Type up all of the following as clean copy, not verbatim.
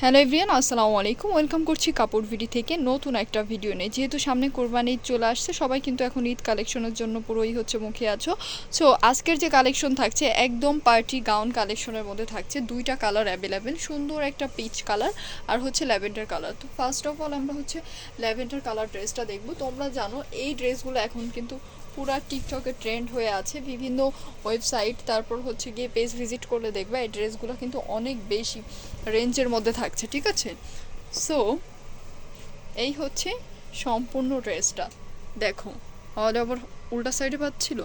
Hello everyone, আসসালামু আলাইকুম। Welcome করছি কাপড় ভিডি থেকে নতুন একটা ভিডিও নিয়ে। যেহেতু সামনে কোরবানি ঈদ চলে আসছে, সবাই কিন্তু এখন ঈদ কালেকশনের জন্য পুরোই হচ্ছে মুখে আছো। সো আজকের যে কালেকশন থাকছে একদম পার্টি গাউন কালেকশনের মধ্যে থাকছে। দুইটা কালার অ্যাভেলেবেল, সুন্দর একটা পিচ কালার আর হচ্ছে ল্যাভেন্ডার কালার। তো ফার্স্ট অফ অল আমরা হচ্ছে ল্যাভেন্ডার কালার ড্রেসটা দেখবো। তোমরা জানো এই ড্রেসগুলো এখন কিন্তু পুরা টিকটকে ট্রেন্ড হয়ে আছে, বিভিন্ন ওয়েবসাইট তারপর হচ্ছে গিয়ে পেজ ভিজিট করলে দেখবে এই ড্রেসগুলো কিন্তু অনেক বেশি রেঞ্জের মধ্যে থাকছে, ঠিক আছে? সো এই হচ্ছে সম্পূর্ণ ড্রেসটা। দেখো, অল ওভার উল্টা সাইডে পাচ্ছিল,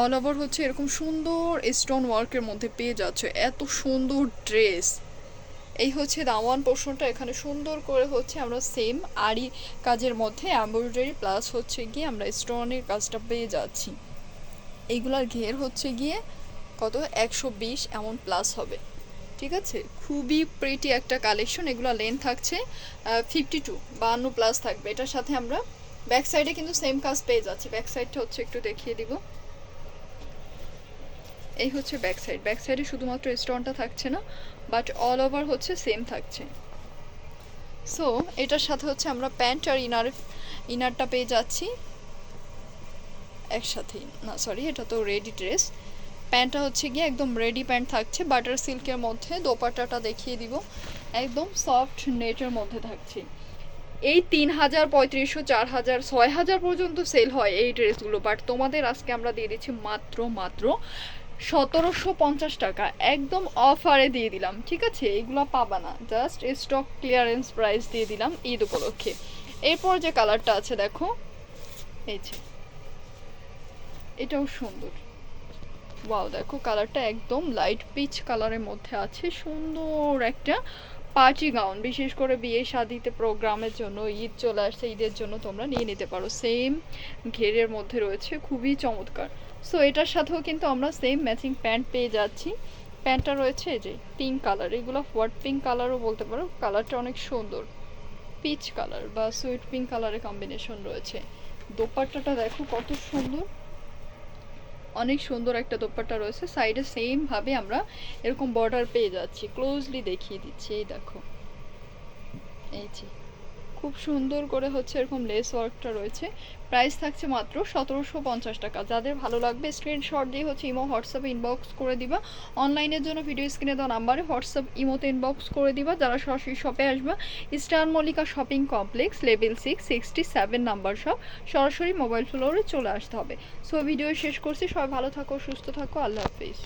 অল ওভার হচ্ছে এরকম সুন্দর স্টোন ওয়ার্কের মধ্যে পেয়ে যাচ্ছে। এত সুন্দর ড্রেস। এই হচ্ছে দাওয়ান পোর্শনটা, এখানে সুন্দর করে হচ্ছে আমরা সেম আরি কাজের মধ্যে এমব্রয়ডারি প্লাস হচ্ছে গিয়ে আমরা স্টোনের কাজটা পেয়ে যাচ্ছি। এইগুলার ঘের হচ্ছে গিয়ে কত 120 এমন প্লাস হবে, ঠিক আছে? খুবই প্রিটি একটা কালেকশন। এগুলো লেন্থ থাকছে 52 প্লাস থাকবে। এটার সাথে আমরা ব্যাক সাইডে কিন্তু সেম কাজ পেয়ে যাচ্ছি। ব্যাক সাইডটা হচ্ছে একটু দেখিয়ে দিব। এই হচ্ছে ব্যাক সাইড। ব্যাক সাইডে শুধুমাত্র স্টোনটা থাকছে না, বাট অল ওভার হচ্ছে সেম থাকছে। সো এটার সাথে হচ্ছে আমরা প্যান্ট আর ইনারটা পেয়ে যাচ্ছি একসাথেই। না সরি, এটা তো রেডি ড্রেস। প্যান্টটা হচ্ছে গিয়ে একদম রেডি প্যান্ট থাকছে বাটার সিল্কের মধ্যে। দোপাট্টাটা দেখিয়ে দিব, একদম সফট নেটের মধ্যে থাকছে। এই 3000, 3500, 4000, 6000 পর্যন্ত সেল হয় এই ড্রেসগুলো, বাট তোমাদের আজকে আমরা দিয়ে দিচ্ছি মাত্র 1750 টাকা। একদম অফারে দিয়ে দিলাম, ঠিক আছে? এগুলো পাবা না, জাস্ট স্টক ক্লিয়ারেন্স প্রাইস দিয়ে দিলাম ঈদ উপলক্ষে। এরপর যে কালারটা আছে দেখো, এই যে এটাও সুন্দর। ওয়াও, দেখো কালারটা একদম লাইট পিচ কালারের মধ্যে আছে। সুন্দর একটা পার্টি গাউন, বিশেষ করে বিয়ে শাদিতে প্রোগ্রামের জন্য, ঈদ চলে আসছে, ঈদের জন্য তোমরা নিয়ে নিতে পারো। সেম ঘেরের মধ্যে রয়েছে, খুবই চমৎকার। সো এটার সাথেও কিন্তু আমরা সেম ম্যাচিং প্যান্ট পেয়ে যাচ্ছি। প্যান্টটা রয়েছে এই যে পিঙ্ক কালার, এগুলো হোয়াইট পিঙ্ক কালারও বলতে পারো। কালারটা অনেক সুন্দর, পিচ কালার বা সুইট পিঙ্ক কালারের কম্বিনেশন রয়েছে। দোপাট্টাটা দেখো কত সুন্দর, অনেক সুন্দর একটা দোপাট্টা রয়েছে। সাইডে সেম ভাবে আমরা এরকম বর্ডার পেয়ে যাচ্ছি। ক্লোজলি দেখিয়ে দিচ্ছি, এই দেখো, এই যে খুব সুন্দর করে হচ্ছে এরকম লেস ওয়ার্কটা রয়েছে। প্রাইস থাকছে মাত্র 1750 টাকা। যাদের ভালো লাগবে স্ক্রিনশট দিয়ে হচ্ছে ইমো হোয়াটসঅ্যাপে ইনবক্স করে দিবা। অনলাইনের জন্য ভিডিও স্ক্রিনে দেওয়া নাম্বারে হোয়াটসঅ্যাপ ইমোতে ইনবক্স করে দিবা। যারা সরাসরি শপে আসবে, eastern Mallika shopping complex level 6, 67 number shop, সরাসরি মোবাইল ফ্লোরে চলে আসতে হবে। সো ভিডিও শেষ করছি। সবাই ভালো থাকো, সুস্থ থাকো, আল্লাহ হাফিজ।